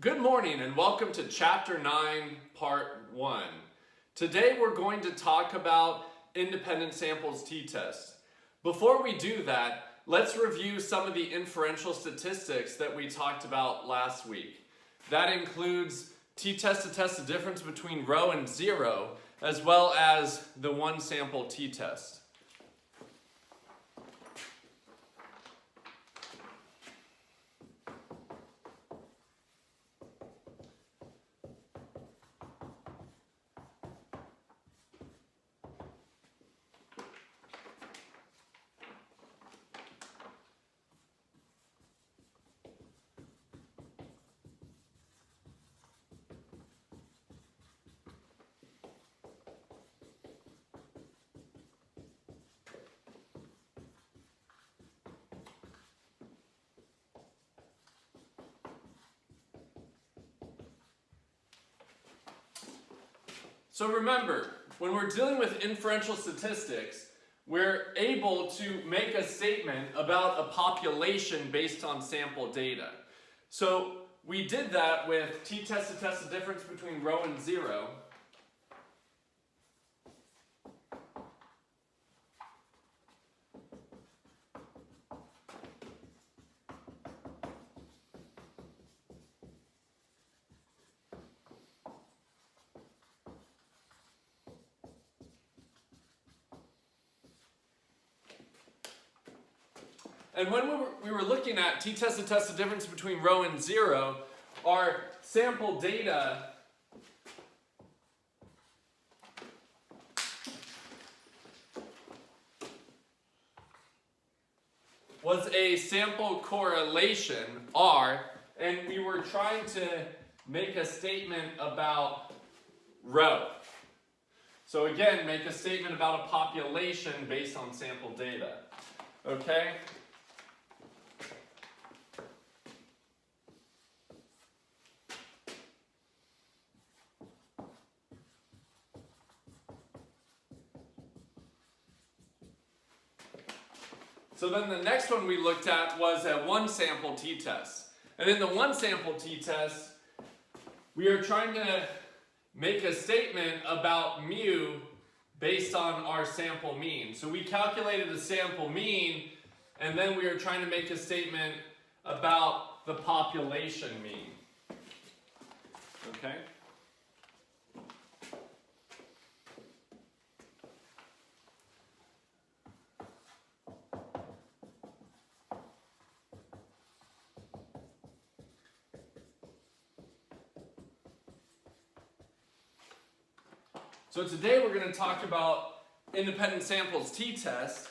Good morning and welcome to Chapter 9, Part 1. Today we're going to talk about independent samples t-test. Before we do that, let's review some of the inferential statistics that we talked about last week. That includes t-test to test the difference between rho and zero, as well as the one sample t-test. So remember, when we're dealing with inferential statistics, we're able to make a statement about a population based on sample data. So we did that with t-test to test the difference between rho and zero. And when we were looking at t-test to test the difference between rho and zero, our sample data was a sample correlation, R, and we were trying to make a statement about rho. So again, make a statement about a population based on sample data. Okay? So then the next one we looked at was a one sample t-test. And in the one sample t-test, we are trying to make a statement about mu based on our sample mean. So we calculated the sample mean, and then we are trying to make a statement about the population mean. Okay? So today we're going to talk about independent samples t-test,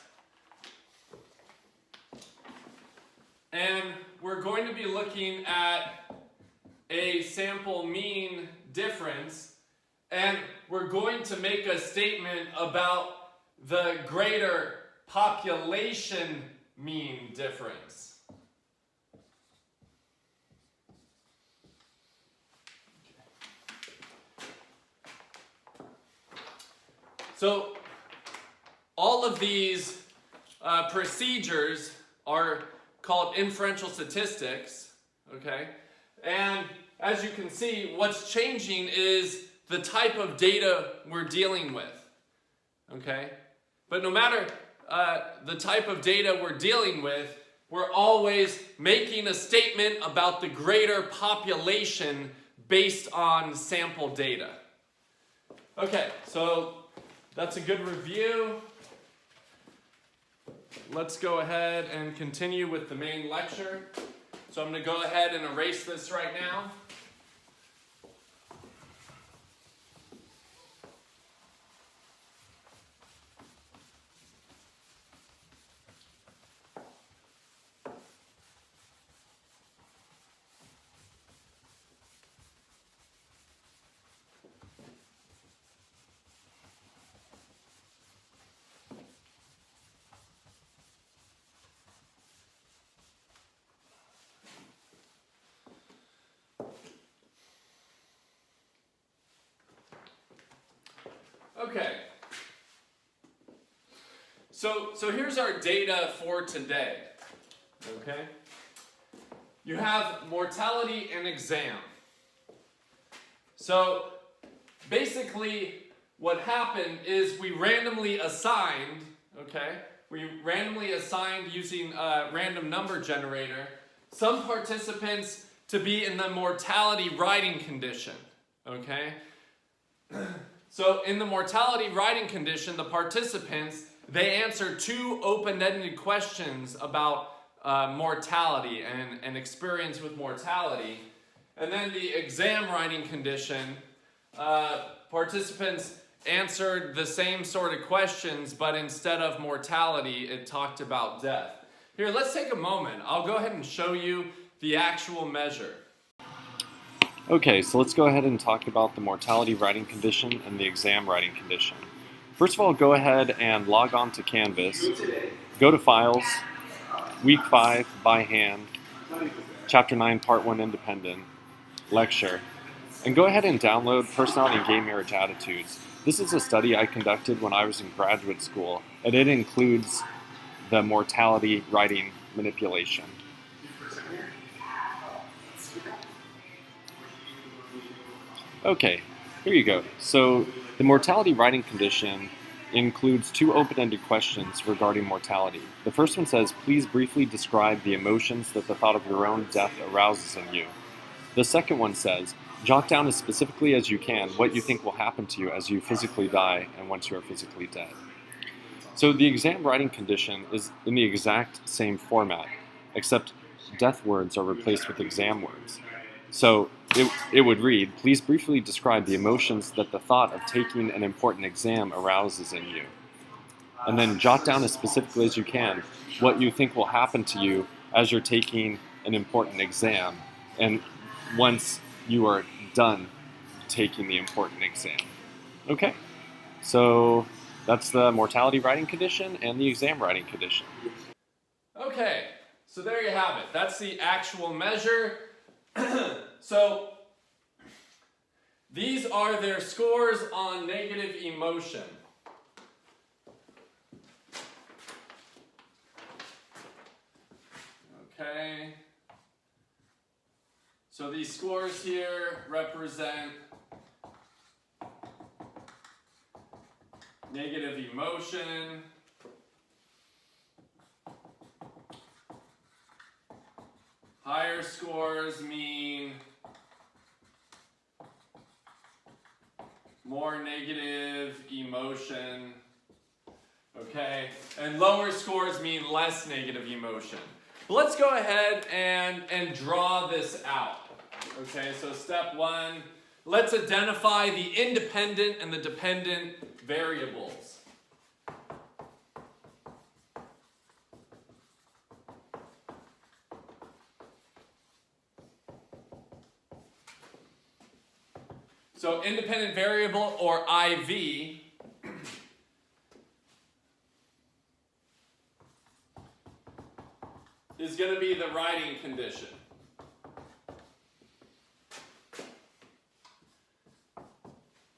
and we're going to be looking at a sample mean difference, and we're going to make a statement about the greater population mean difference. So all of these procedures are called inferential statistics, okay? And as you can see, what's changing is the type of data we're dealing with, okay? But no matter the type of data we're dealing with, we're always making a statement about the greater population based on sample data. Okay, so that's a good review. Let's go ahead and continue with the main lecture. So I'm going to go ahead and erase this right now. Okay, so here's our data for today, okay? You have mortality and exam. So basically what happened is we randomly assigned, okay? We randomly assigned using a random number generator some participants to be in the mortality riding condition, okay? So in the mortality riding condition, the participants, they answer two open-ended questions about mortality and experience with mortality. And then the exam writing condition, participants answered the same sort of questions, but instead of mortality, it talked about death. Here, let's take a moment. I'll go ahead and show you the actual measure. Okay, so let's go ahead and talk about the mortality writing condition and the exam writing condition. First of all, go ahead and log on to Canvas, go to Files, Week 5, by hand, Chapter 9, Part 1, Independent, Lecture, and go ahead and download Personality and Game Marriage Attitudes. This is a study I conducted when I was in graduate school, and it includes the mortality writing manipulation. Okay, here you go. So the mortality writing condition includes two open-ended questions regarding mortality. The first one says, please briefly describe the emotions that the thought of your own death arouses in you. The second one says, jot down as specifically as you can what you think will happen to you as you physically die and once you are physically dead. So the exam writing condition is in the exact same format, except death words are replaced with exam words. So it would read, please briefly describe the emotions that the thought of taking an important exam arouses in you. And then jot down as specifically as you can what you think will happen to you as you're taking an important exam and once you are done taking the important exam. Okay, so that's the mortality writing condition and the exam writing condition. Okay, so there you have it. That's the actual measure. So these are their scores on negative emotion. Okay. So these scores here represent negative emotion. Higher scores mean more negative emotion. Okay, and lower scores mean less negative emotion. But let's go ahead and draw this out. Okay, so step one, let's identify the independent and the dependent variables. So independent variable, or IV, is going to be the writing condition.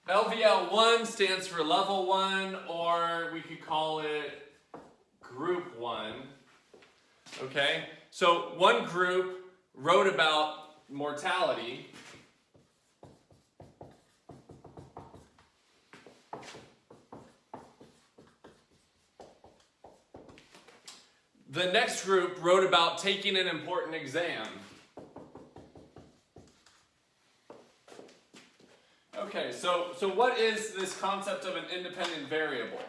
LVL1 stands for level 1, or we could call it group 1. Okay, so one group wrote about mortality. The next group wrote about taking an important exam. Okay, so what is this concept of an independent variable?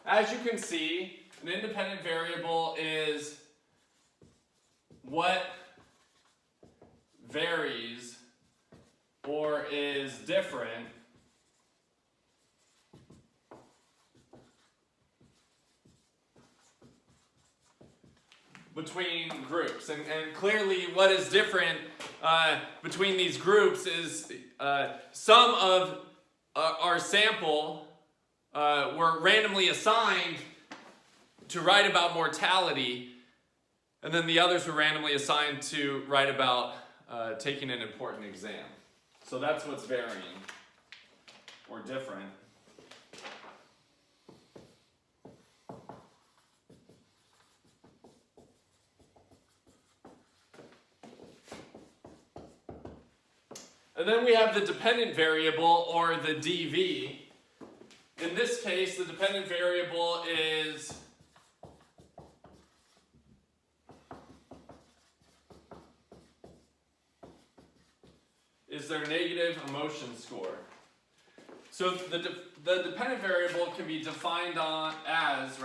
As you can see, an independent variable is what varies or is different between groups. And clearly what is different between these groups is some of our sample were randomly assigned to write about mortality, and then the others were randomly assigned to write about taking an important exam. So that's what's varying or different. And then we have the dependent variable, or the dv. In this case, the dependent variable is their negative emotion score. So the dependent variable can be defined as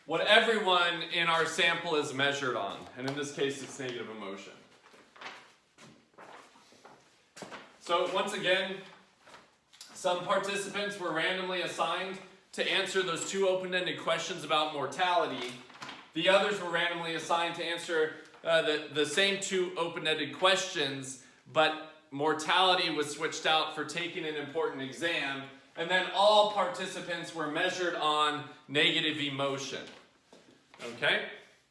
what everyone in our sample is measured on, and in this case it's negative emotion. So once again, some participants were randomly assigned to answer those two open-ended questions about mortality. The others were randomly assigned to answer the same two open-ended questions, but mortality was switched out for taking an important exam, and then all participants were measured on negative emotion. Okay?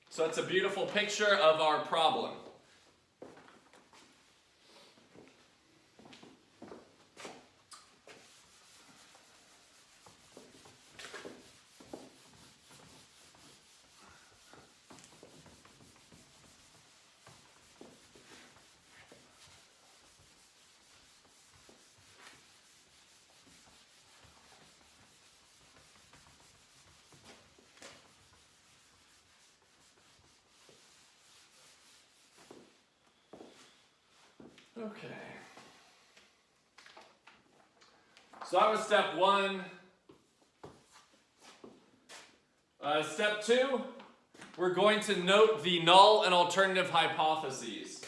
So that's a beautiful picture of our problem. Okay. So that was step one. Step two, we're going to note the null and alternative hypotheses.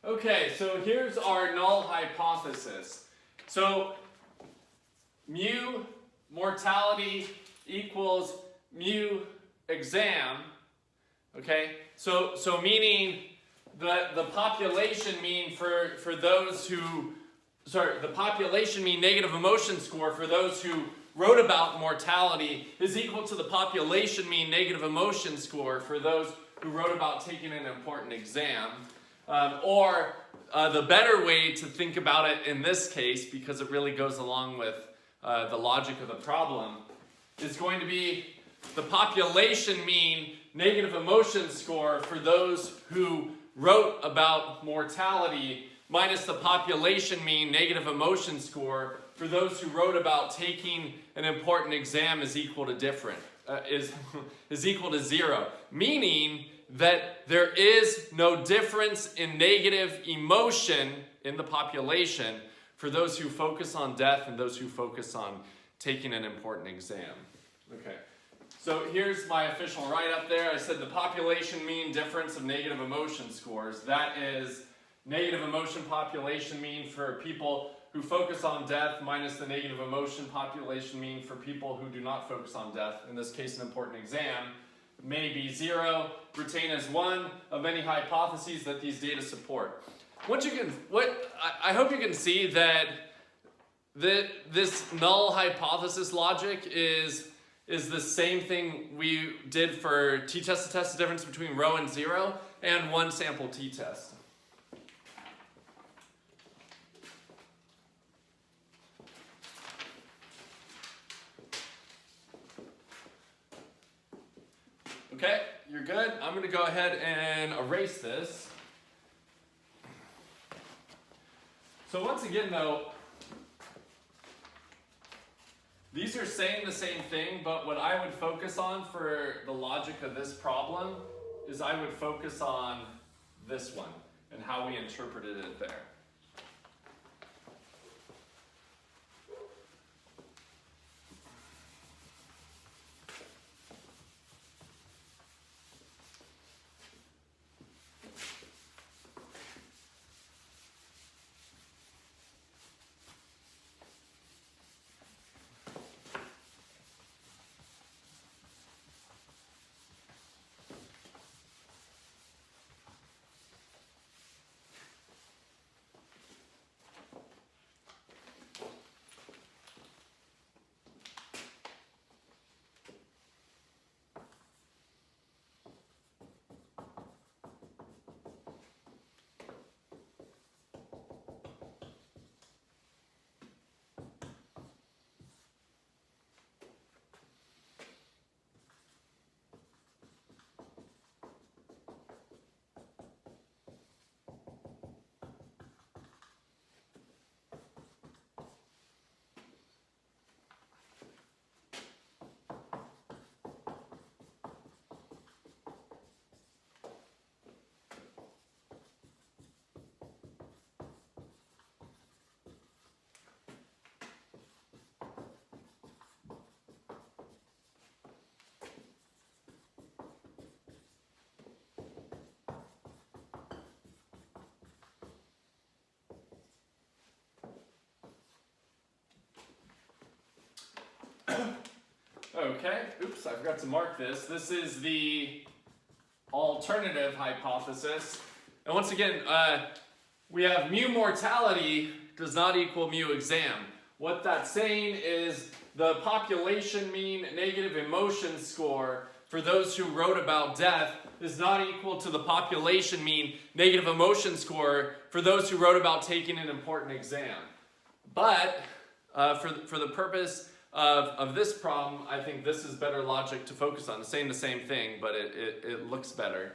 Okay, so here's our null hypothesis. So mu mortality equals mu exam, okay, so meaning the population mean for those who, the population mean negative emotion score for those who wrote about mortality is equal to the population mean negative emotion score for those who wrote about taking an important exam. Or the better way to think about it in this case, because it really goes along with the logic of the problem, is going to be the population mean negative emotion score for those who wrote about mortality minus the population mean negative emotion score for those who wrote about taking an important exam is equal to is equal to 0, meaning that there is no difference in negative emotion in the population for those who focus on death and those who focus on taking an important exam. Okay, so here's my official write-up there. I said the population mean difference of negative emotion scores. That is negative emotion population mean for people who focus on death minus the negative emotion population mean for people who do not focus on death. In this case, an important exam may be 0, retain as one of many hypotheses that these data support. I hope you can see that this null hypothesis logic is the same thing we did for t-test to test the difference between rho and 0 and one sample t-test. Okay, you're good. I'm going to go ahead and erase this. So once again though, these are saying the same thing, but what I would focus on for the logic of this problem is I would focus on this one and how we interpreted it there. Okay, oops, I forgot to mark this. This is the alternative hypothesis. And once again, we have mu mortality does not equal mu exam. What that's saying is the population mean negative emotion score for those who wrote about death is not equal to the population mean negative emotion score for those who wrote about taking an important exam. But for the purpose of this problem, I think this is better logic to focus on. It's saying the same thing, but it looks better.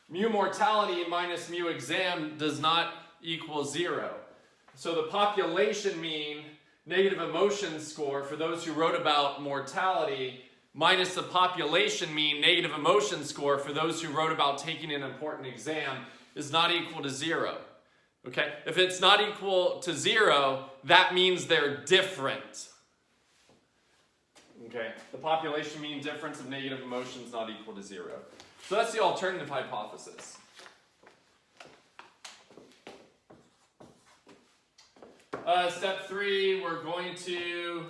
Mu mortality minus mu exam does not equal 0. So the population mean negative emotion score for those who wrote about mortality minus the population mean negative emotion score for those who wrote about taking an important exam is not equal to 0. Okay? If it's not equal to 0, that means they're different. Okay? The population mean difference of negative emotion is not equal to 0. So that's the alternative hypothesis. Step 3, we're going to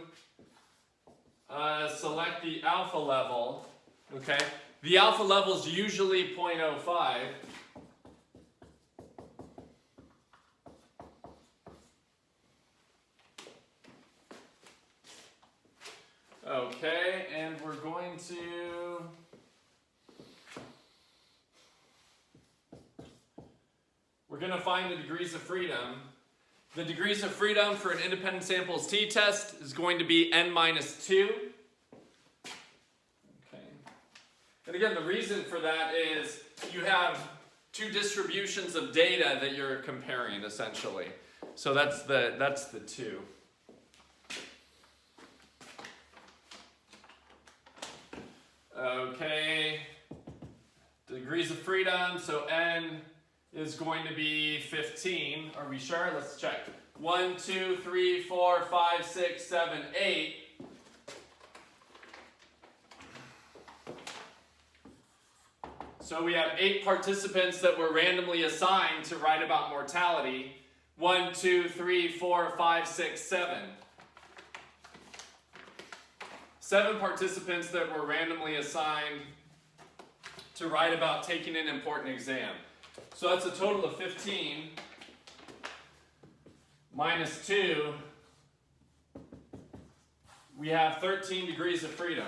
select the alpha level Okay? The alpha level is usually 0.05. Okay, and we're going to find the degrees of freedom. The degrees of freedom for an independent samples t-test is going to be n minus 2. Okay. And again, the reason for that is you have two distributions of data that you're comparing, essentially. So that's the 2. Okay, degrees of freedom, so n is going to be 15. Are we sure? Let's check. 1, 2, 3, 4, 5, 6, 7, 8. So we have 8 participants that were randomly assigned to write about mortality. 1, 2, 3, 4, 5, 6, 7. 7 participants that were randomly assigned to write about taking an important exam. So that's a total of 15 minus 2. We have 13 degrees of freedom.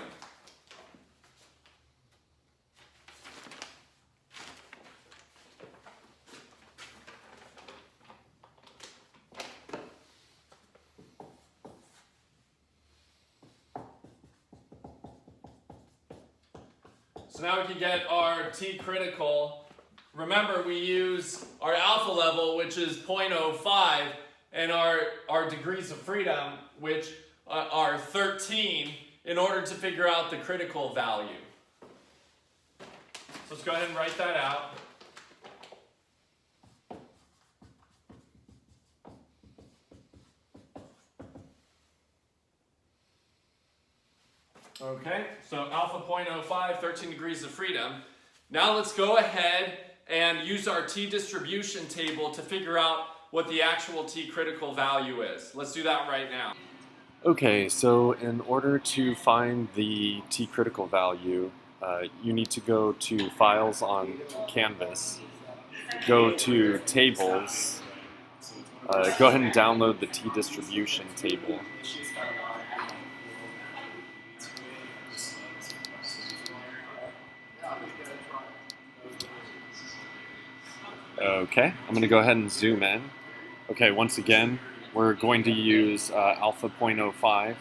So now we can get our T critical. Remember, we use our alpha level, which is 0.05, and our degrees of freedom, which are 13, in order to figure out the critical value. So let's go ahead and write that out. Okay, so alpha 0.05, 13 degrees of freedom. Now let's go ahead and use our T distribution table to figure out what the actual T critical value is. Let's do that right now. Okay, so in order to find the T critical value, you need to go to Files on Canvas, go to Tables, go ahead and download the T distribution table. Okay, I'm going to go ahead and zoom in. Okay, once again, we're going to use alpha 0.05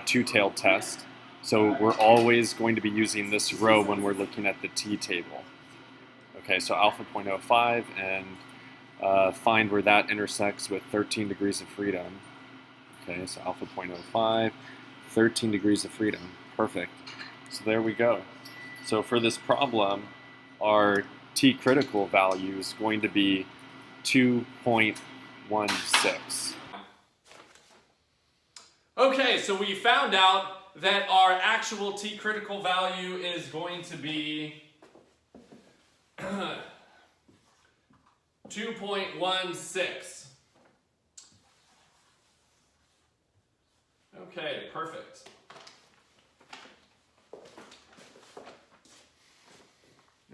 two-tailed test. So we're always going to be using this row when we're looking at the T table. Okay, so alpha 0.05 and find where that intersects with 13 degrees of freedom. Okay, so alpha 0.05, 13 degrees of freedom. Perfect. So there we go. So for this problem, our T critical value is going to be 2.16. Okay, so we found out that our actual T critical value is going to be 2.16. Okay, perfect.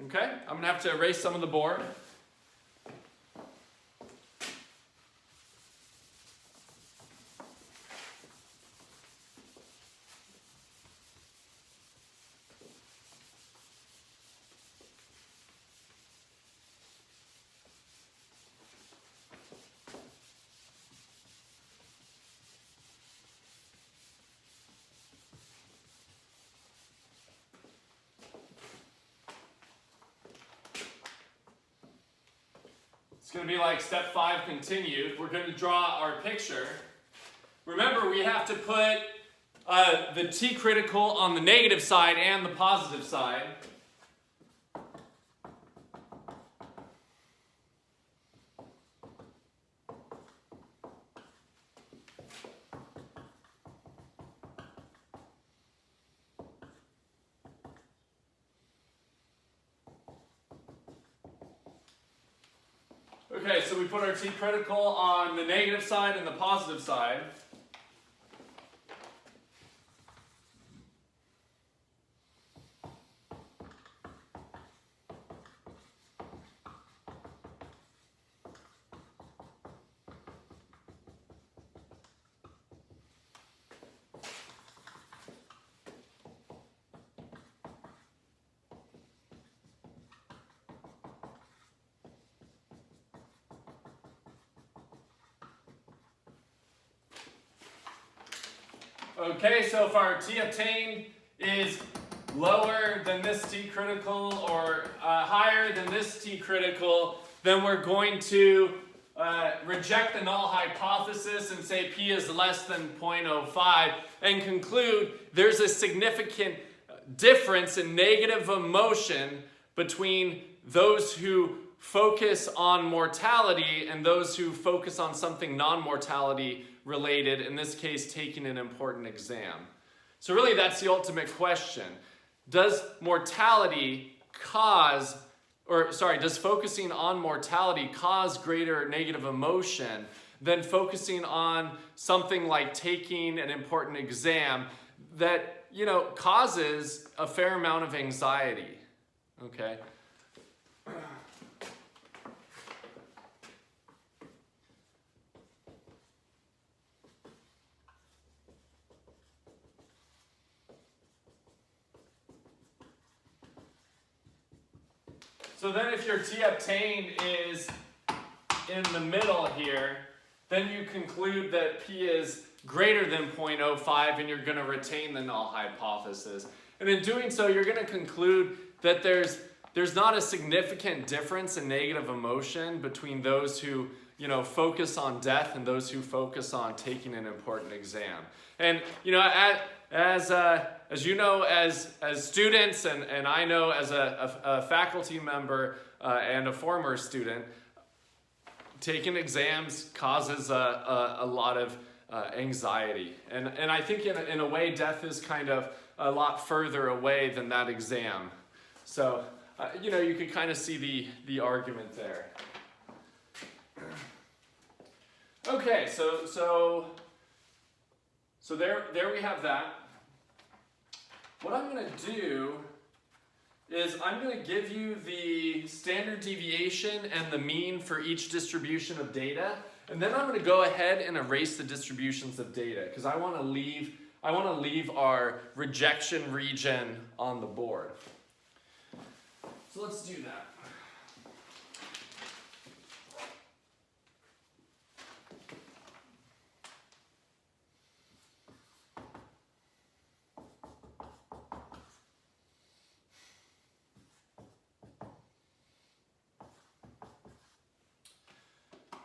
Okay, I'm going to have to erase some of the board. It's going to be like step 5 continued. We're going to draw our picture. Remember, we have to put the T critical on the negative side and the positive side. Okay, so we put our T critical on the negative side and the positive side. Okay, so if our T obtained is lower than this T critical or higher than this T critical, then we're going to reject the null hypothesis and say P is less than 0.05 and conclude there's a significant difference in negative emotion between those who focus on mortality and those who focus on something non-mortality related, in this case taking an important exam. So really that's the ultimate question. Does focusing on mortality cause greater negative emotion than focusing on something like taking an important exam that, you know, causes a fair amount of anxiety? Okay. So then if your T obtained is in the middle here, then you conclude that P is greater than 0.05 and you're going to retain the null hypothesis. And in doing so, you're going to conclude that there's not a significant difference in negative emotion between those who, you know, focus on death and those who focus on taking an important exam. And, you know, as you know, as students, and I know as a faculty member and a former student, taking exams causes a lot of anxiety. And I think in a way, death is kind of a lot further away than that exam. So, you know, you could kind of see the argument there. Okay, so there we have that. What I'm going to do is I'm going to give you the standard deviation and the mean for each distribution of data, and then I'm going to go ahead and erase the distributions of data because I want to leave our rejection region on the board. So let's do that.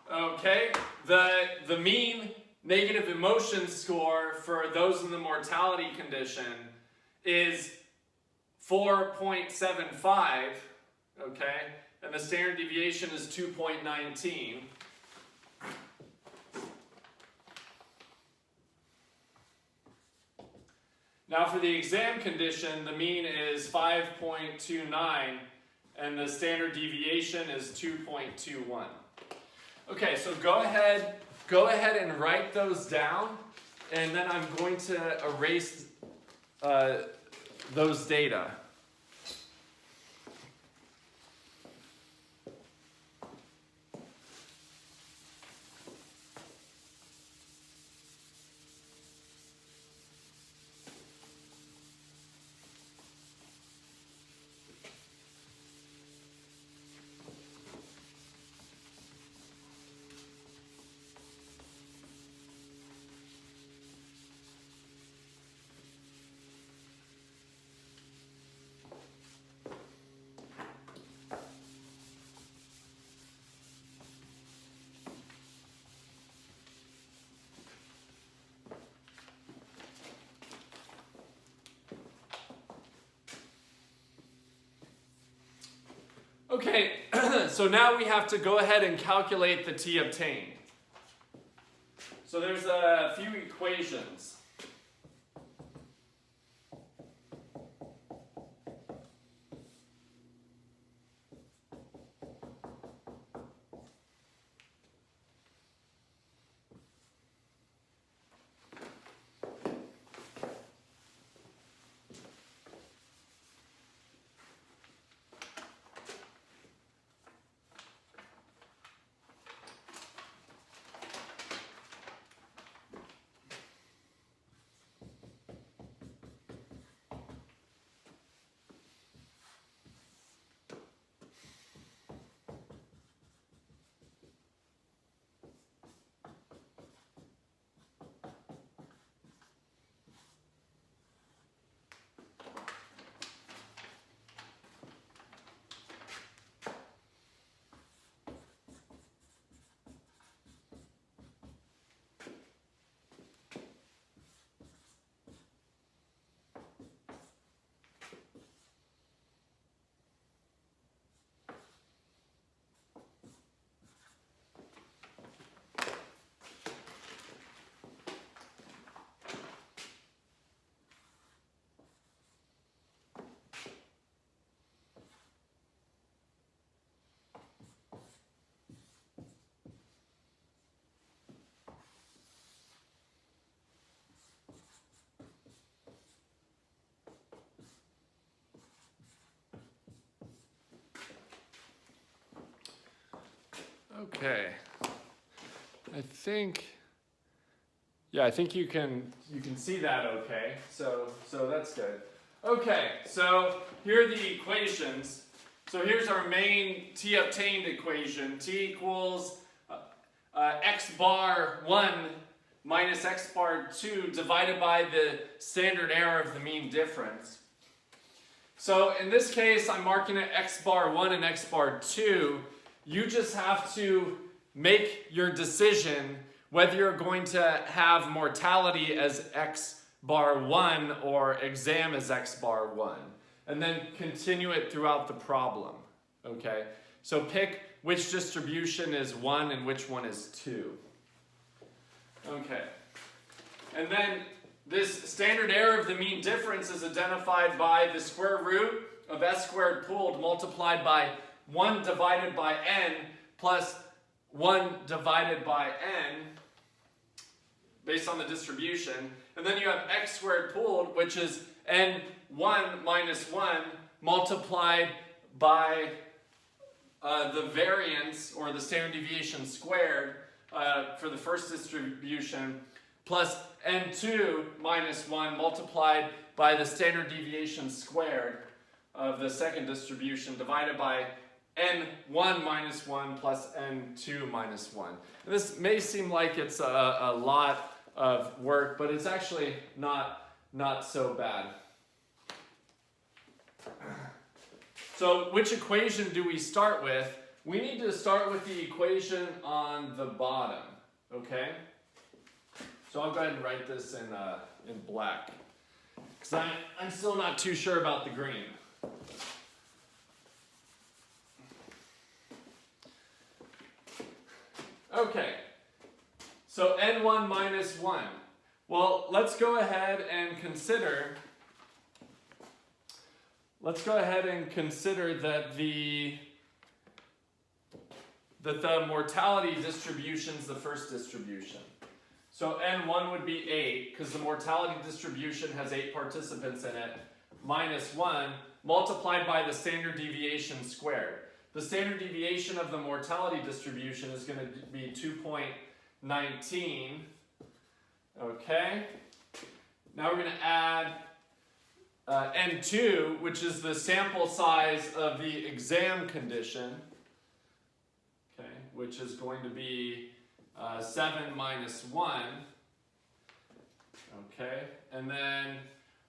Okay, the mean negative emotion score for those in the mortality condition is 4.75, okay, and the standard deviation is 2.19. Now for the exam condition, the mean is 5.29 and the standard deviation is 2.21. Okay, so go ahead and write those down, and then I'm going to erase those data. Okay, so now we have to go ahead and calculate the T obtained. So there's a few equations. Okay. I think you can see that okay. So that's good. Okay, so here are the equations. So here's our main T obtained equation. T equals x bar 1 minus x bar 2 divided by the standard error of the mean difference. So in this case, I'm marking it x bar 1 and x bar 2. You just have to make your decision whether you're going to have mortality as x bar 1 or exam as x bar 1. And then continue it throughout the problem. Okay? So pick which distribution is 1 and which one is 2. Okay. And then this standard error of the mean difference is identified by the square root of s squared pooled multiplied by 1 divided by n plus 1 divided by n based on the distribution. And then you have x squared pooled, which is n1 minus 1 multiplied by the variance or the standard deviation squared for the first distribution plus n2 minus 1 multiplied by the standard deviation squared of the second distribution divided by n1 minus 1 plus n2 minus 1. And this may seem like it's a lot of work, but it's actually not so bad. So which equation do we start with? We need to start with the equation on the bottom, okay? So I'll go ahead and write this in black, because I'm still not too sure about the green. Okay, so n1 minus 1. Well, let's go ahead and consider that the mortality distribution is the first distribution. So n1 would be 8, because the mortality distribution has 8 participants in it, minus 1, multiplied by the standard deviation squared. The standard deviation of the mortality distribution is going to be 2.19. Okay. Now we're going to add n2, which is the sample size of the exam condition, okay, which is going to be 7 minus 1. Okay, and then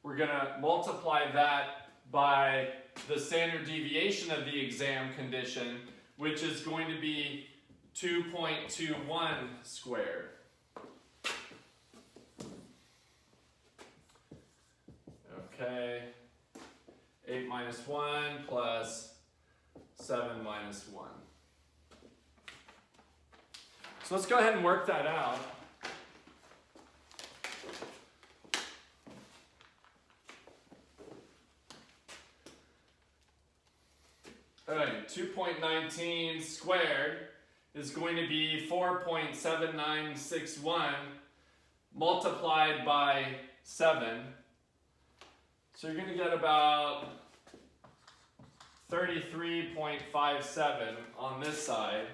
we're going to multiply that by the standard deviation of the exam condition, which is going to be 2.21 squared. Okay, 8 minus 1 plus 7 minus 1. So let's go ahead and work that out. All right, 2.19 squared is going to be 4.7961 multiplied by 7. So you're going to get about 33.57 on this side.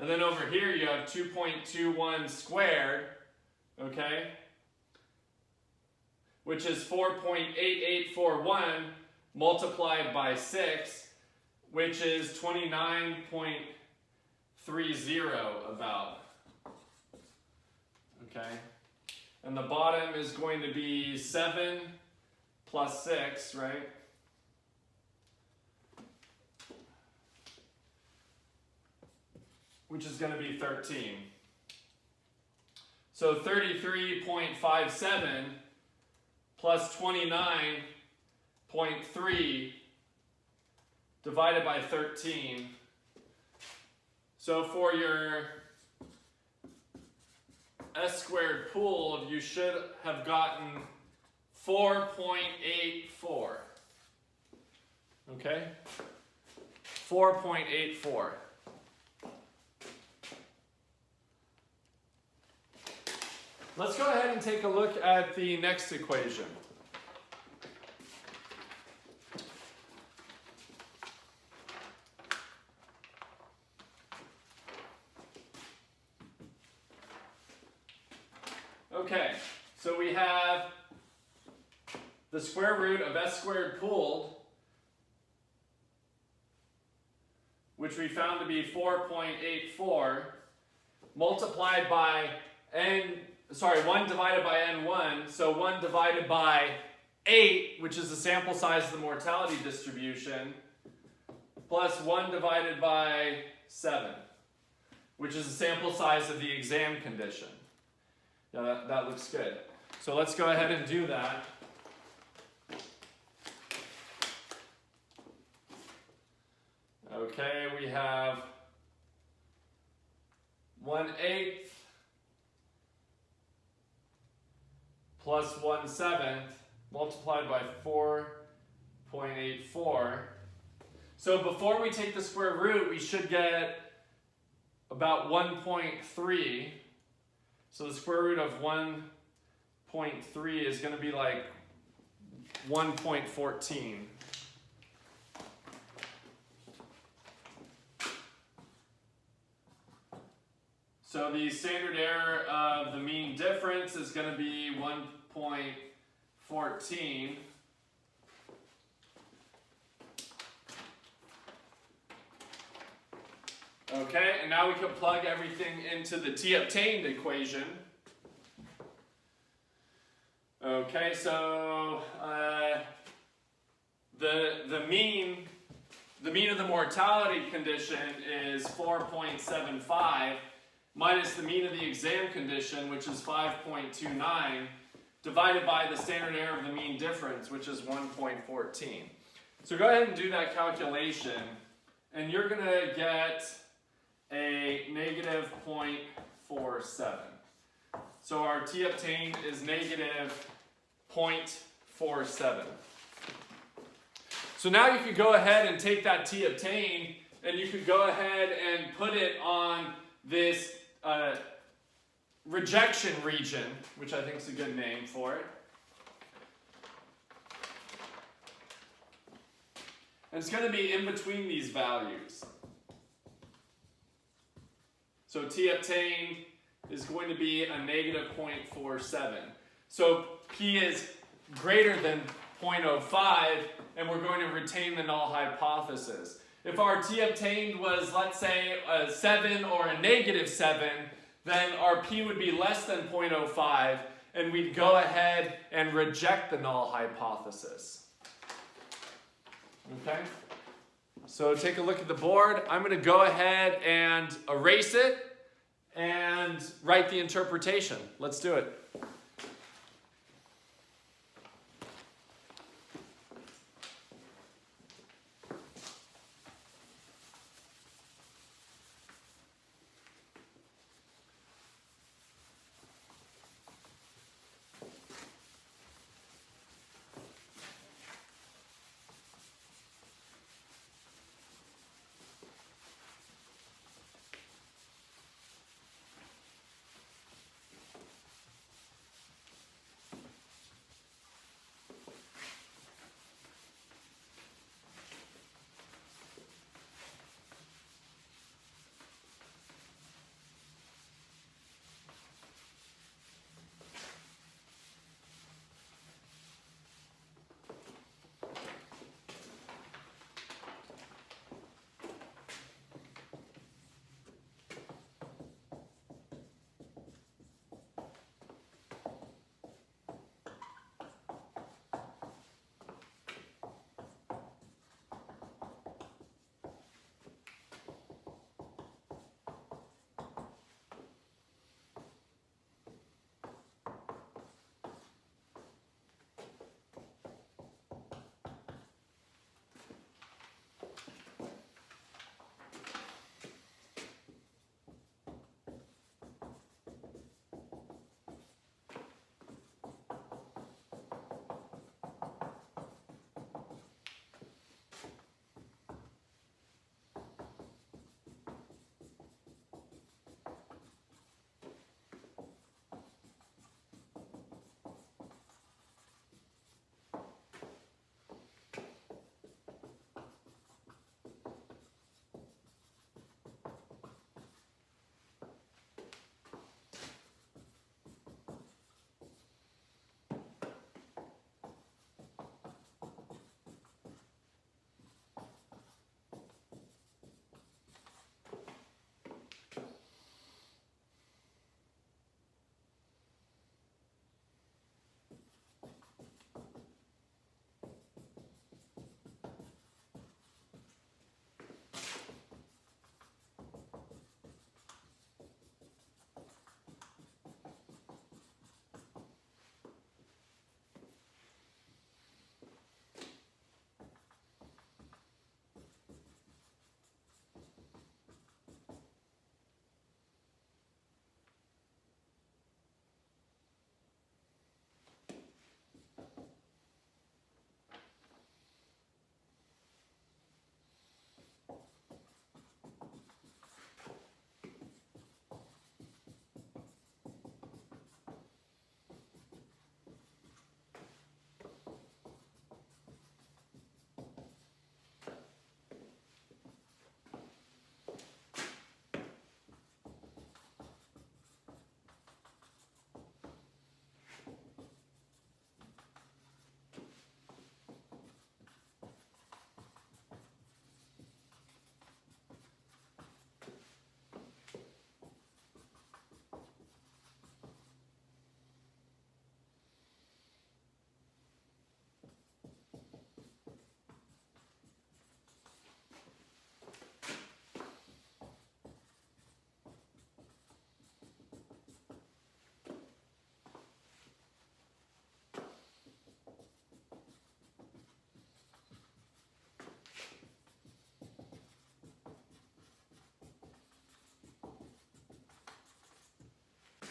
And then over here you have 2.21 squared, okay? Which is 4.8841 multiplied by 6, which is 29.30 about. Okay? And the bottom is going to be 7 plus 6, right? Which is going to be 13. So 33.57 plus 29.3 divided by 13. So for your S squared pooled, you should have gotten 4.84. Okay? 4.84. Let's go ahead and take a look at the next equation. have the square root of s squared pooled, which we found to be 4.84, multiplied by 1 divided by n1, so 1 divided by 8, which is the sample size of the mortality distribution, plus 1 divided by 7, which is the sample size of the exam condition. Yeah, that looks good. So let's go ahead and do that. Okay, we have 1/8 plus 1/7 multiplied by 4.84. So before we take the square root, we should get about 1.3. So the square root of 1.3 is going to be like 1.14. So the standard error of the mean difference is going to be 1.14. Okay, and now we can plug everything into the t obtained equation. Okay, so the mean of the mortality condition is 4.75 minus the mean of the exam condition, which is 5.29, divided by the standard error of the mean difference, which is 1.14. So go ahead and do that calculation, and you're going to get a negative 0.47. So our t obtained is negative 0.47. So now you could go ahead and take that t obtained, and you could go ahead and put it on this rejection region, which I think is a good name for it. And it's going to be in between these values. So t obtained is going to be a negative 0.47. So p is greater than 0.05, and we're going to retain the null hypothesis. If our t obtained was, let's say, a 7 or a negative 7, then our p would be less than 0.05, and we'd go ahead and reject the null hypothesis. Okay? So take a look at the board. I'm going to go ahead and erase it and write the interpretation. Let's do it.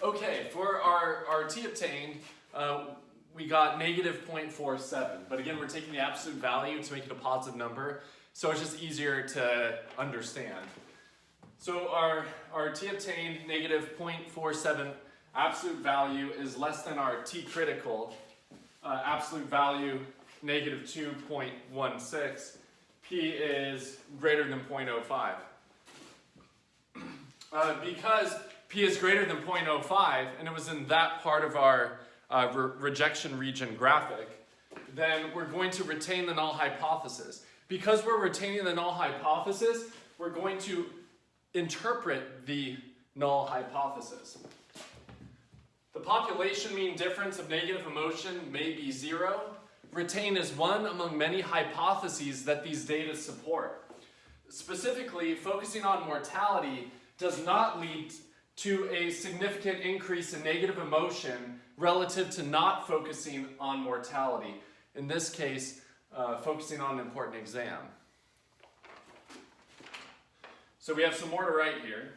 Okay, for our t obtained, we got negative 0.47. But again, we're taking the absolute value to make it a positive number, so it's just easier to understand. So our t obtained negative 0.47 absolute value is less than our t critical absolute value negative 2.16. P is greater than 0.05. Because P is greater than 0.05, and it was in that part of our rejection region graphic, then we're going to retain the null hypothesis. Because we're retaining the null hypothesis, we're going to interpret the null hypothesis. The population mean difference of negative emotion may be 0. Retain is one among many hypotheses that these data support. Specifically, focusing on mortality does not lead to a significant increase in negative emotion relative to not focusing on mortality. In this case, focusing on an important exam. So we have some more to write here.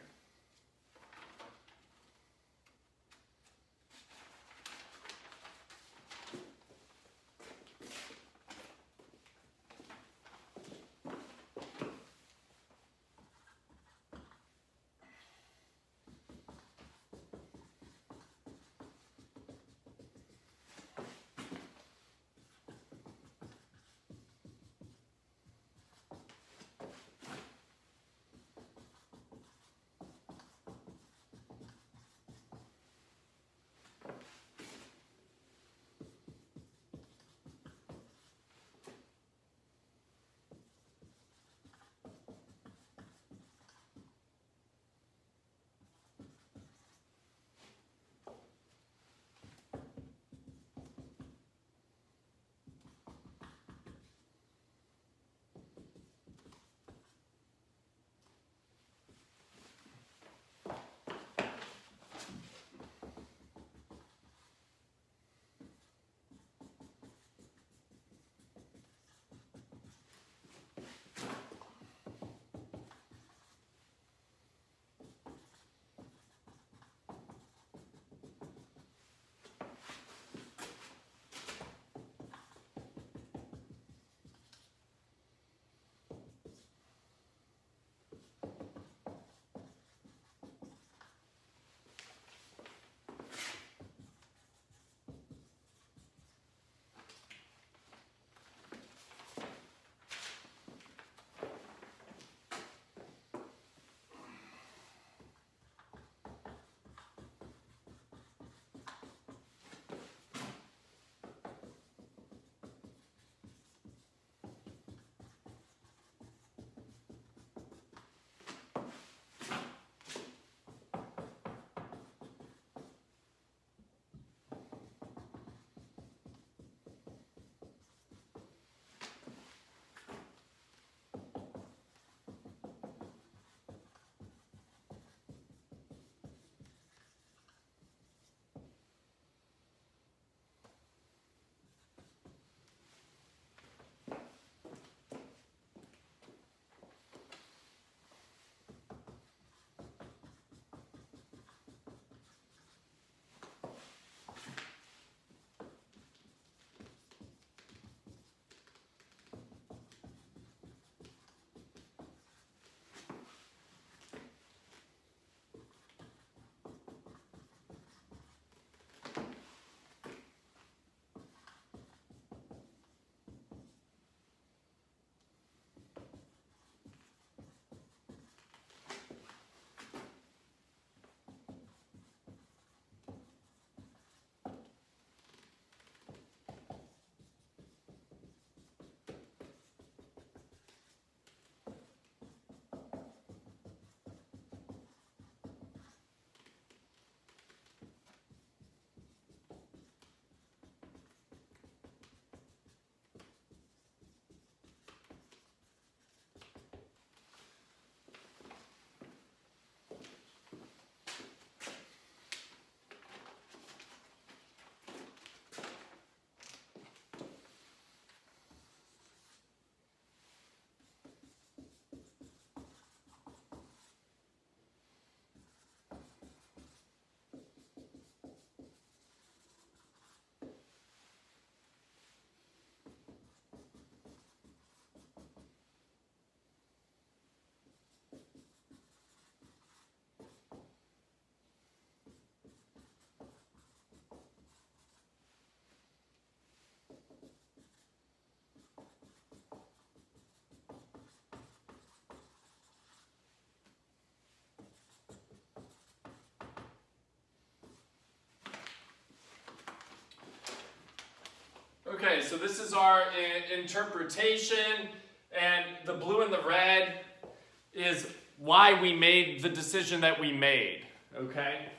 Okay, so this is our interpretation, and the blue and the red is why we made the decision that we made, okay?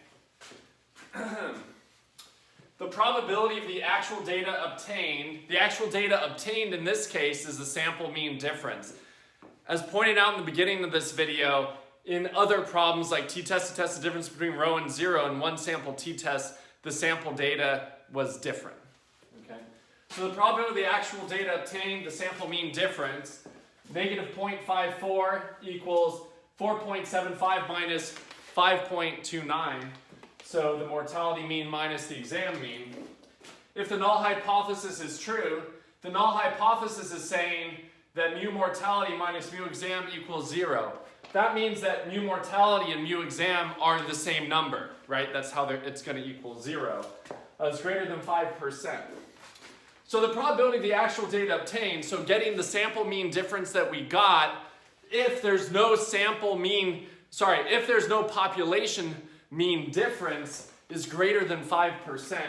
The probability of the actual data obtained in this case is the sample mean difference. As pointed out in the beginning of this video, in other problems like t-test to test the difference between row and zero in one sample t-test, the sample data was different. Okay? So the probability of the actual data obtained, the sample mean difference, negative 0.54 equals 4.75 minus 5.29. So the mortality mean minus the exam mean. If the null hypothesis is true, the null hypothesis is saying that mu mortality minus mu exam equals 0. That means that mu mortality and mu exam are the same number, right? That's how it's going to equal 0. It's greater than 5%. So the probability of the actual data obtained, so getting the sample mean difference that we got, if there's no if there's no population mean difference, is greater than 5%.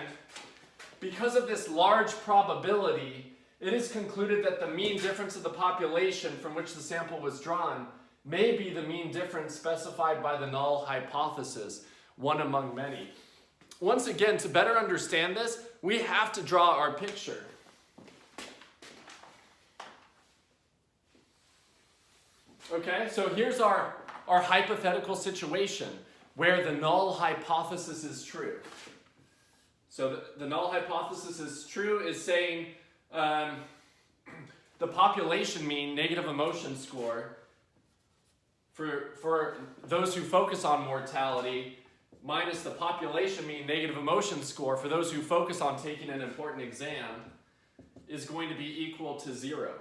Because of this large probability, it is concluded that the mean difference of the population from which the sample was drawn may be the mean difference specified by the null hypothesis, one among many. Once again, to better understand this, we have to draw our picture. Okay, so here's our hypothetical situation where the null hypothesis is true. So the null hypothesis is true is saying the population mean negative emotion score for those who focus on mortality minus the population mean negative emotion score for those who focus on taking an important exam is going to be equal to 0.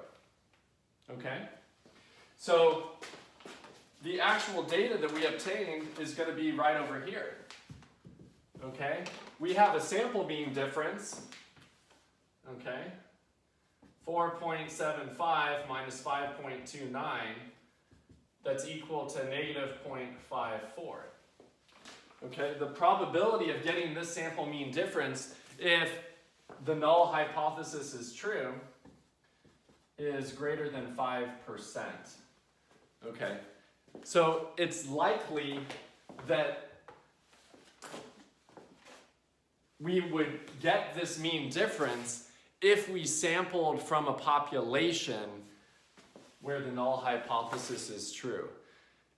Okay? So the actual data that we obtained is going to be right over here. Okay? We have a sample mean difference, okay, 4.75 minus 5.29, that's equal to negative 0.54. Okay, the probability of getting this sample mean difference, if the null hypothesis is true, is greater than 5%. Okay, so it's likely that we would get this mean difference if we sampled from a population where the null hypothesis is true.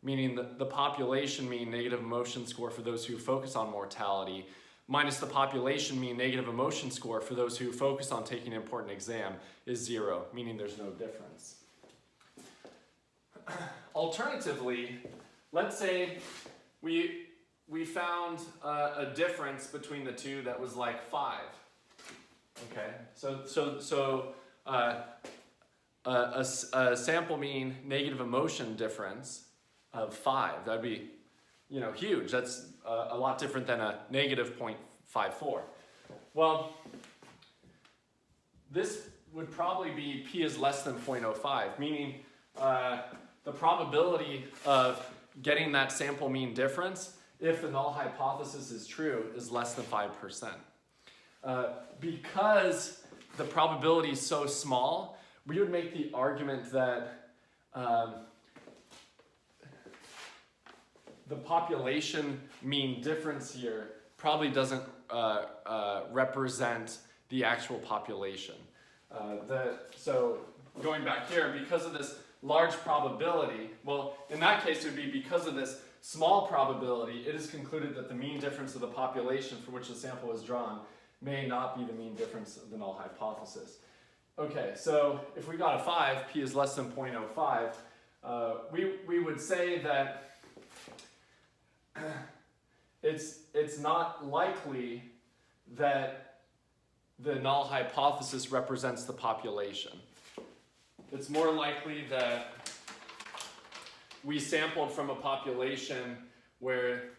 Meaning the population mean negative emotion score for those who focus on mortality minus the population mean negative emotion score for those who focus on taking an important exam is 0, meaning there's no difference. Alternatively, let's say we found a difference between the two that was like 5. Okay, so a sample mean negative emotion difference of 5. That'd be, huge. That's a lot different than a negative 0.54. Well, this would probably be p is less than 0.05, meaning the probability of getting that sample mean difference, if the null hypothesis is true, is less than 5%. Because the probability is so small, we would make the argument that the population mean difference here probably doesn't represent the actual population. So going back here, because of this large probability, well, in that case it would be because of this small probability, it is concluded that the mean difference of the population from which the sample was drawn may not be the mean difference of the null hypothesis. Okay, so if we got a 5, p is less than 0.05, we would say that it's not likely that the null hypothesis represents the population. It's more likely that we sampled from a population where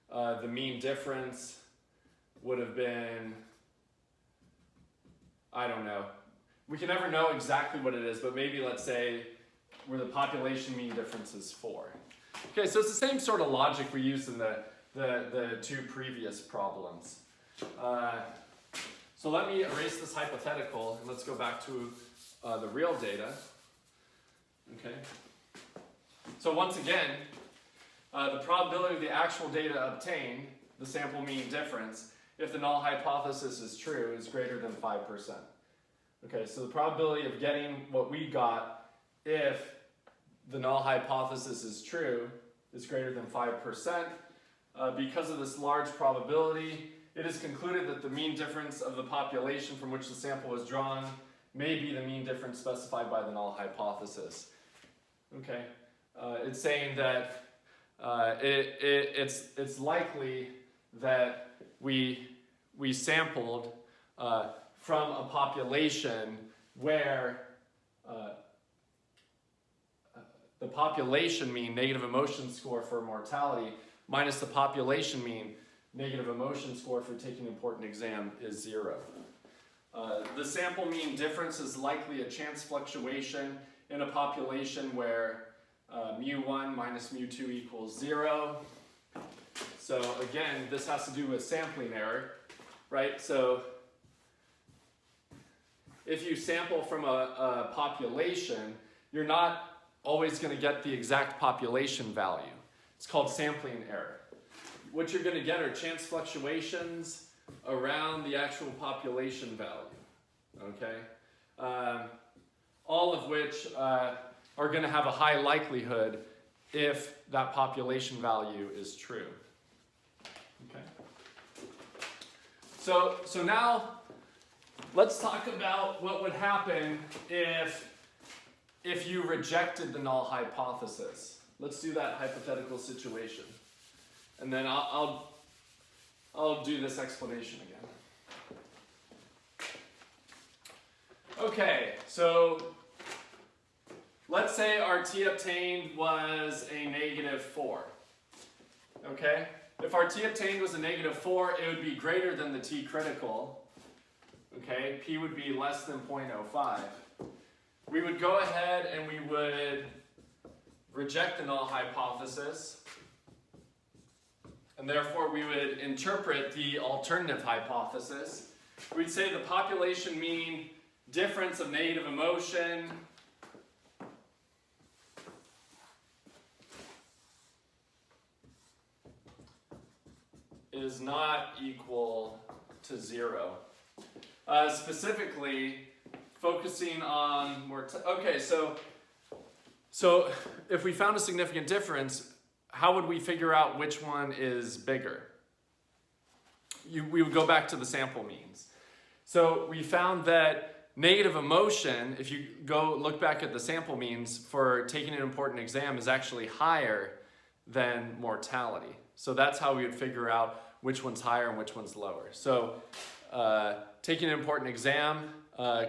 the mean difference would have been I don't know. We can never know exactly what it is, but maybe let's say where the population mean difference is 4. Okay, so it's the same sort of logic we used in the two previous problems. So let me erase this hypothetical and let's go back to the real data. Okay. So once again, the probability of the actual data obtained, the sample mean difference, if the null hypothesis is true, is greater than 5%. Okay, so the probability of getting what we got if the null hypothesis is true is greater than 5%. Because of this large probability, it is concluded that the mean difference of the population from which the sample was drawn may be the mean difference specified by the null hypothesis. Okay, it's saying that it's likely that we sampled from a population where the population mean negative emotion score for mortality minus the population mean negative emotion score for taking an important exam is 0. The sample mean difference is likely a chance fluctuation in a population where mu1 minus mu2 equals 0. So again, this has to do with sampling error, right? So if you sample from a population, you're not always going to get the exact population value. It's called sampling error. What you're going to get are chance fluctuations around the actual population value, okay? All of which are going to have a high likelihood if that population value is true. Okay. So now let's talk about what would happen if you rejected the null hypothesis. Let's do that hypothetical situation. And then I'll do this explanation again. Okay, so let's say our t obtained was a -4. Okay? If our t obtained was a -4, it would be greater than the t critical. Okay? P would be less than 0.05. We would go ahead and we would reject the null hypothesis. And therefore we would interpret the alternative hypothesis. We'd say the population mean difference of negative emotion is not equal to 0. Specifically, focusing on okay, so if we found a significant difference, how would we figure out which one is bigger? We would go back to the sample means. So we found that negative emotion, if you go look back at the sample means for taking an important exam, is actually higher than mortality. So that's how we would figure out which one's higher and which one's lower. So taking an important exam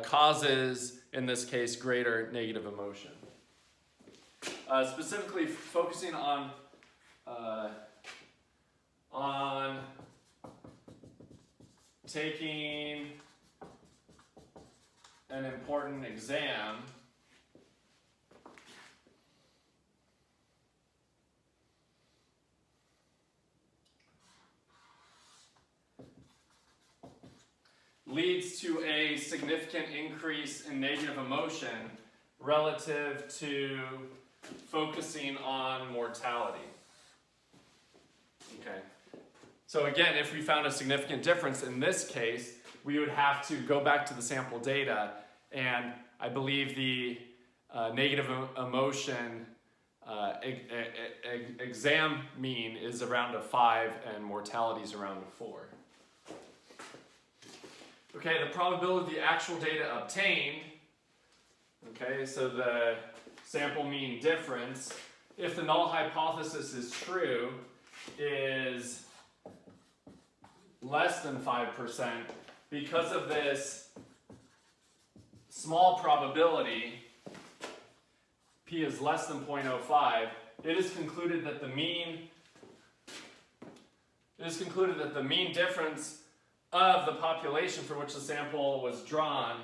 causes, in this case, greater negative emotion. Specifically focusing on taking an important exam, leads to a significant increase in negative emotion relative to focusing on mortality. Okay. So again, if we found a significant difference in this case, we would have to go back to the sample data, and I believe the negative emotion exam mean is around a 5 and mortality is around a 4. Okay, the probability of the actual data obtained, okay, so the sample mean difference, if the null hypothesis is true, is less than 5%. Because of this small probability, p is less than 0.05, it is concluded that the mean difference of the population for which the sample was drawn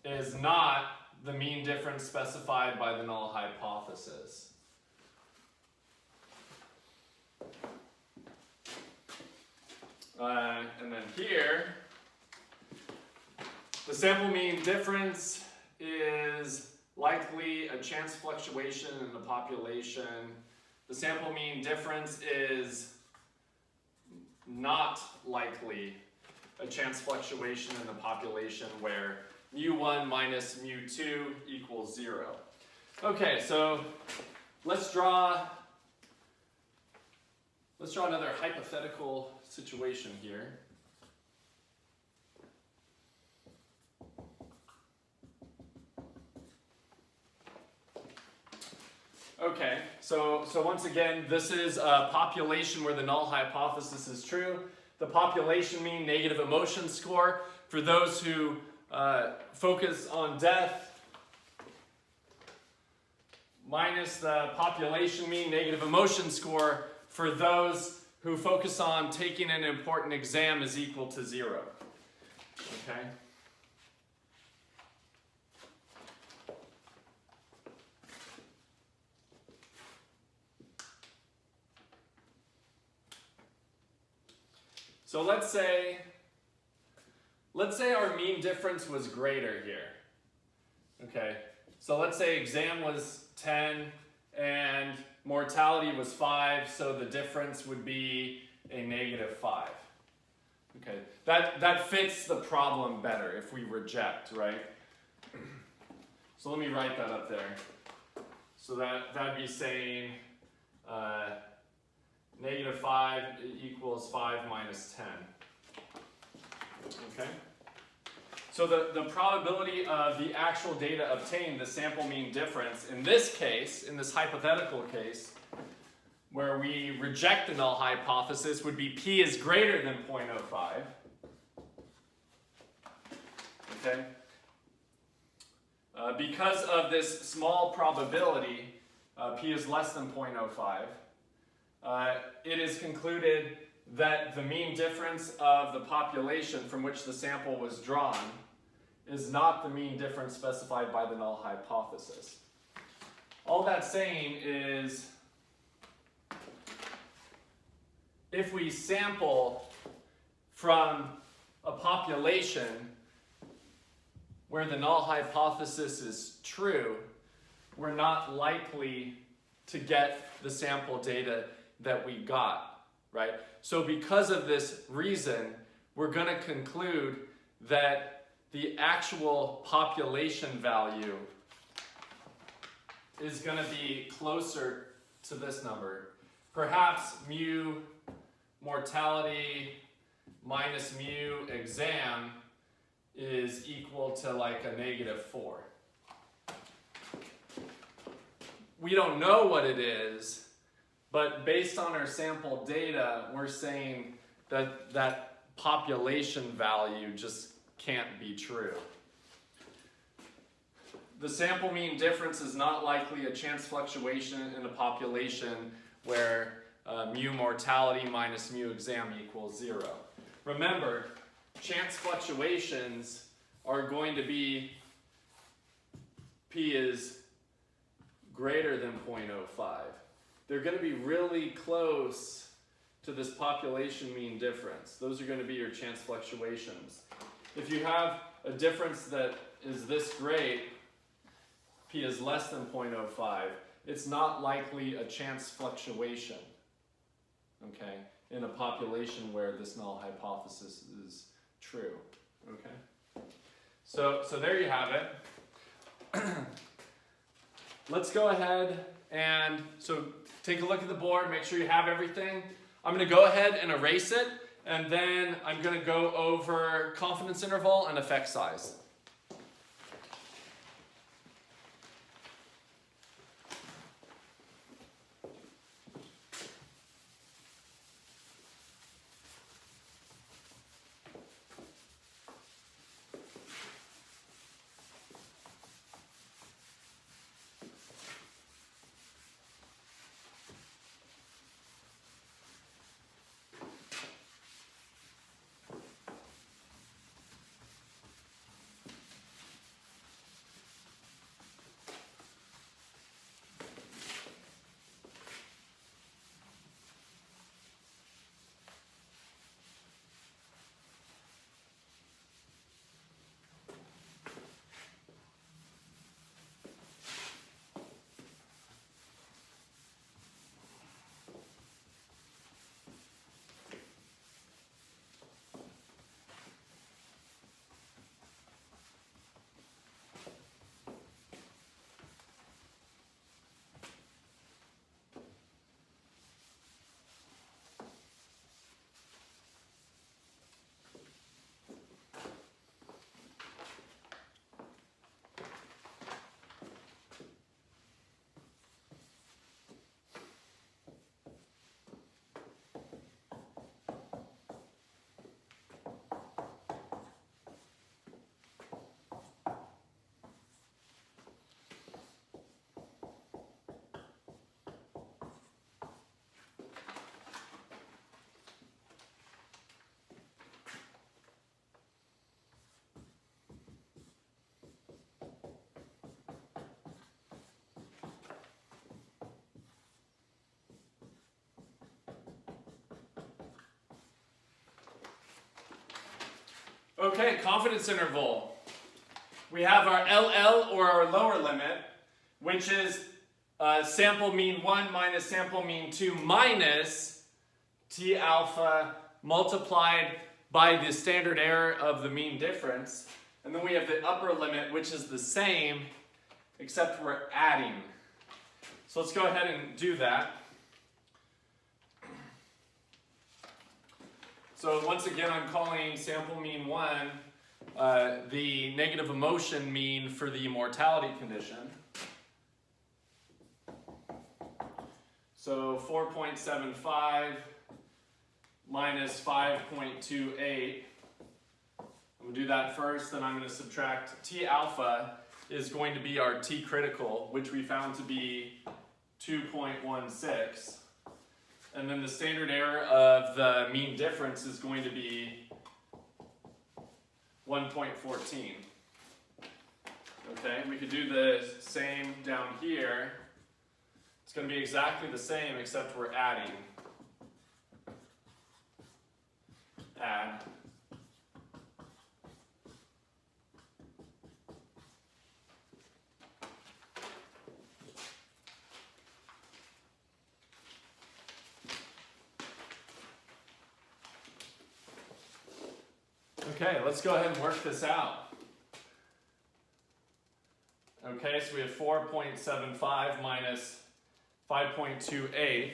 is not the mean difference specified by the null hypothesis. And then here, the sample mean difference is likely a chance fluctuation in the population. The sample mean difference is not likely a chance fluctuation in the population where mu1 minus mu2 equals 0. Okay, so let's draw another hypothetical situation here. Okay, so once again, this is a population where the null hypothesis is true. The population mean negative emotion score for those who focus on death minus the population mean negative emotion score for those who focus on taking an important exam is equal to 0. Okay? So let's say our mean difference was greater here. Okay, so let's say exam was 10 and mortality was 5, so the difference would be a negative 5. Okay, that fits the problem better if we reject, right? So let me write that up there. So that'd be saying negative 5 equals 5 minus 10. Okay? So the probability of the actual data obtained, the sample mean difference, in this case, in this hypothetical case, where we reject the null hypothesis, would be p is greater than 0.05. Okay? Because of this small probability, p is less than 0.05, it is concluded that the mean difference of the population from which the sample was drawn is not the mean difference specified by the null hypothesis. All that's saying is if we sample from a population where the null hypothesis is true, we're not likely to get the sample data that we got, right? So because of this reason, we're going to conclude that the actual population value is going to be closer to this number. Perhaps mu mortality minus mu exam is equal to like a negative 4. We don't know what it is, but based on our sample data, we're saying that that population value just can't be true. The sample mean difference is not likely a chance fluctuation in a population where mu mortality minus mu exam equals 0. Remember, chance fluctuations are going to be p is greater than 0.05. They're going to be really close to this population mean difference. Those are going to be your chance fluctuations. If you have a difference that is this great, p is less than 0.05, it's not likely a chance fluctuation, okay, in a population where this null hypothesis is true, okay? So there you have it. Let's go ahead and so take a look at the board, make sure you have everything. I'm going to go ahead and erase it, and then I'm going to go over confidence interval and effect size. Okay, confidence interval. We have our LL, or our lower limit, which is sample mean 1 minus sample mean 2 minus T alpha multiplied by the standard error of the mean difference. And then we have the upper limit, which is the same, except we're adding. So let's go ahead and do that. So once again, I'm calling sample mean 1 the negative emotion mean for the mortality condition. So 4.75 minus 5.28. I'm going to do that first, then I'm going to subtract T alpha is going to be our T critical, which we found to be 2.16. And then the standard error of the mean difference is going to be 1.14. Okay, we could do the same down here. It's going to be exactly the same except we're adding. Add. Okay, let's go ahead and work this out. Okay, so we have 4.75 minus 5.28.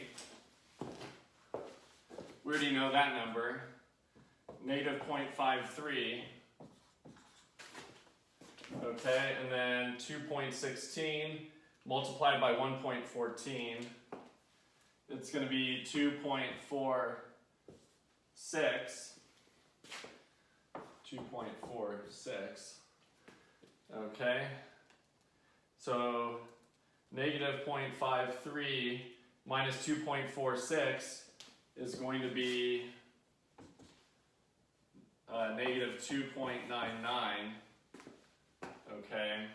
We already know that number. Negative 0.53. Okay, and then 2.16 multiplied by 1.14. It's going to be 2.46. 2.46. Okay, so negative 0.53 minus 2.46 is going to be negative 2.99. Okay,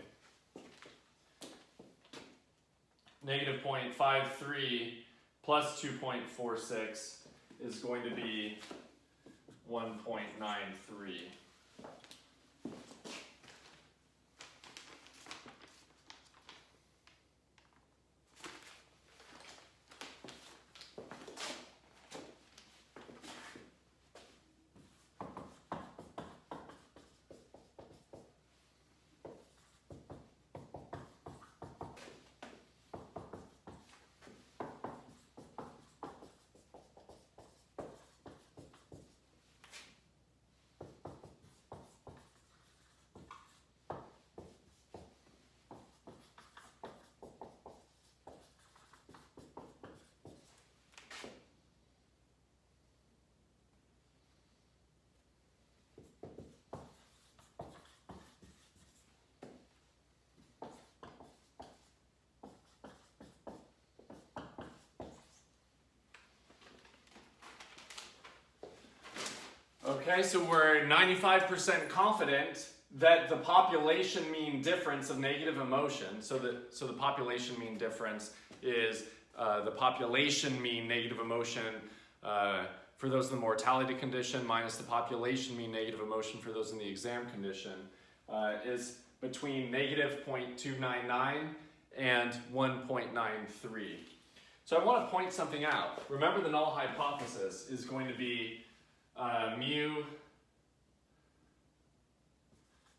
negative 0.53 plus 2.46 is going to be 1.93. Okay, so we're 95% confident that the population mean difference of negative emotion, so the population mean difference is the population mean negative emotion for those in the mortality condition minus the population mean negative emotion for those in the exam condition is between negative 0.299 and 1.93. So I want to point something out. Remember, the null hypothesis is going to be mu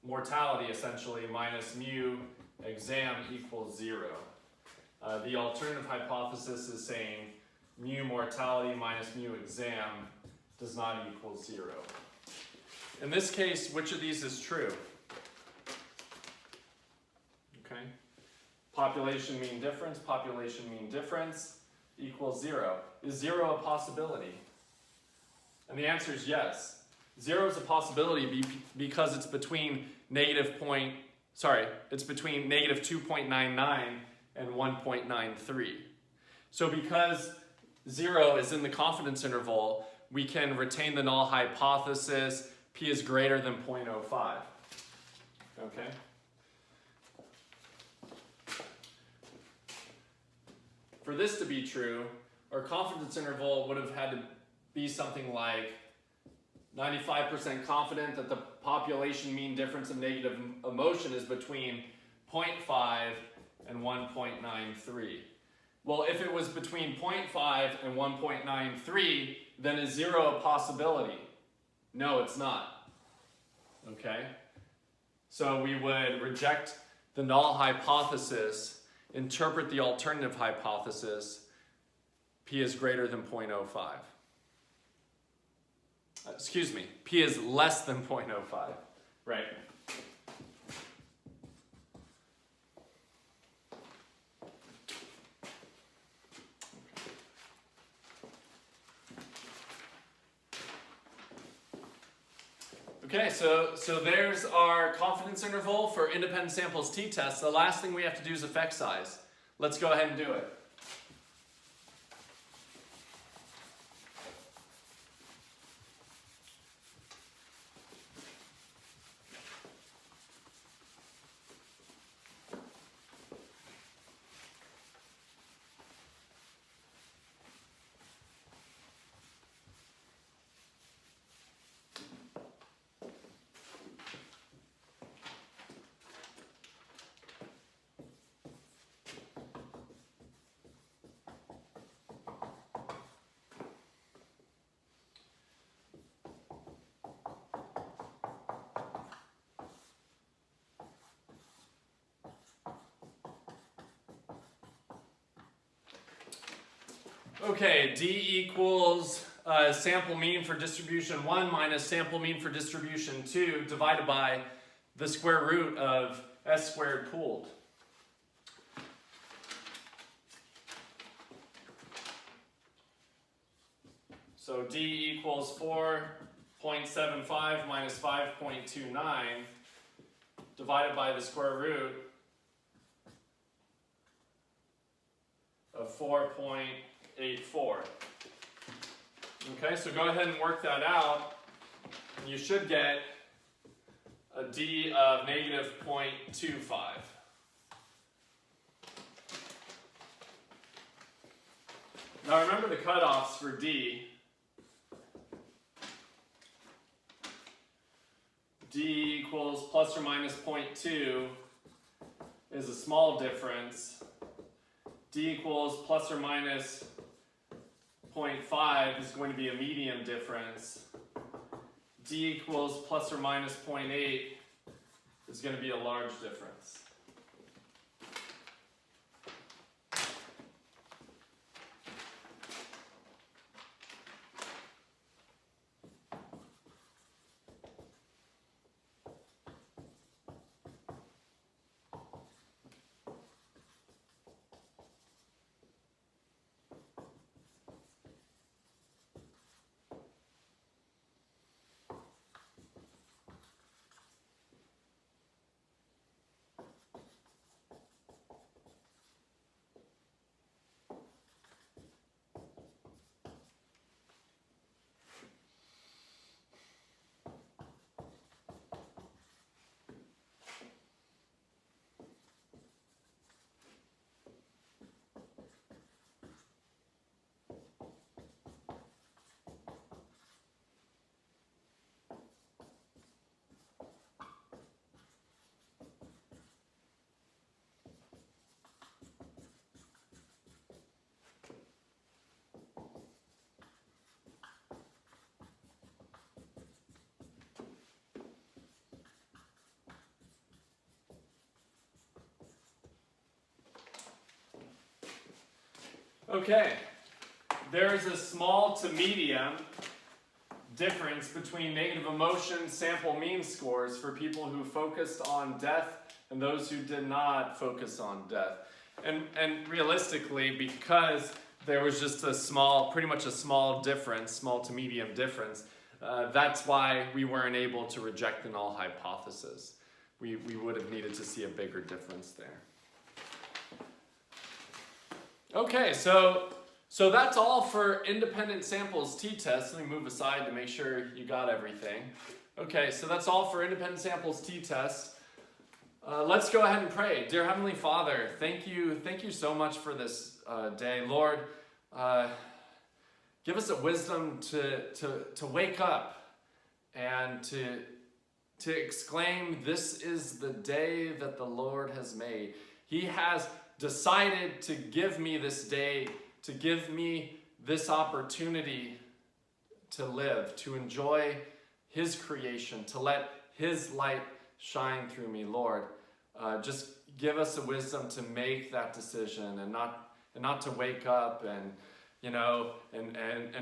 mortality essentially minus mu exam equals 0. The alternative hypothesis is saying mu mortality minus mu exam does not equal 0. In this case, which of these is true? Okay. Population mean difference equals 0. Is 0 a possibility? And the answer is yes. 0 is a possibility because it's between negative 2.99 and 1.93. So because 0 is in the confidence interval, we can retain the null hypothesis. P is greater than 0.05. Okay? For this to be true, our confidence interval would have had to be something like 95% confident that the population mean difference in negative emotion is between 0.5 and 1.93. Well, if it was between 0.5 and 1.93, then is 0 a possibility? No, it's not. Okay? So we would reject the null hypothesis, interpret the alternative hypothesis, p is greater than 0.05. Excuse me, p is less than 0.05, right? Okay, so there's our confidence interval for independent samples t-test. The last thing we have to do is effect size. Let's go ahead and do it. Okay, D equals sample mean for distribution 1 minus sample mean for distribution 2 divided by the square root of S squared pooled. So D equals 4.75 minus 5.29 divided by the square root of 4.84. Okay, so go ahead and work that out. And you should get a D of negative 0.25. Now remember the cutoffs for D. D equals plus or minus 0.2 is a small difference. D equals plus or minus 0.5 is going to be a medium difference. D equals plus or minus 0.8 is going to be a large difference. Okay, there is a small to medium difference between negative emotion sample mean scores for people who focused on death and those who did not focus on death. And realistically, because there was just a small, pretty much a small difference, small to medium difference, that's why we weren't able to reject the null hypothesis. We would have needed to see a bigger difference there. Okay, so that's all for independent samples t-test. Let me move aside to make sure you got everything. Okay, so that's all for independent samples t-test. Let's go ahead and pray. Dear Heavenly Father, thank you so much for this day. Lord, give us a wisdom to wake up and to exclaim, "This is the day that the Lord has made." He has decided to give me this day, to give me this opportunity to live, to enjoy his creation, to let his light shine through me. Lord, just give us the wisdom to make that decision and not to wake up and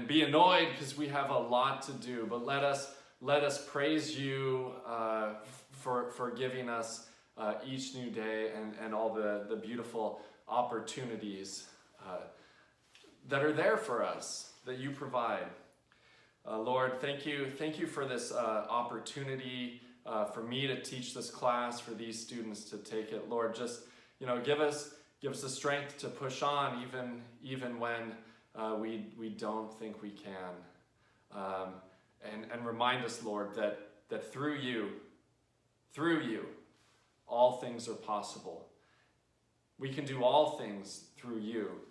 be annoyed because we have a lot to do. But let us praise you for giving us each new day and all the beautiful opportunities that are there for us, that you provide. Lord, thank you for this opportunity for me to teach this class, for these students to take it. Lord, just give us the strength to push on even when we don't think we can, and remind us, Lord, that through you, all things are possible. We can do all things through you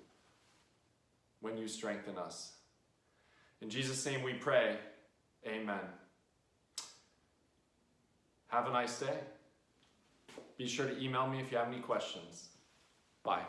when you strengthen us. In Jesus' name we pray, amen. Have a nice day. Be sure to email me if you have any questions. Bye.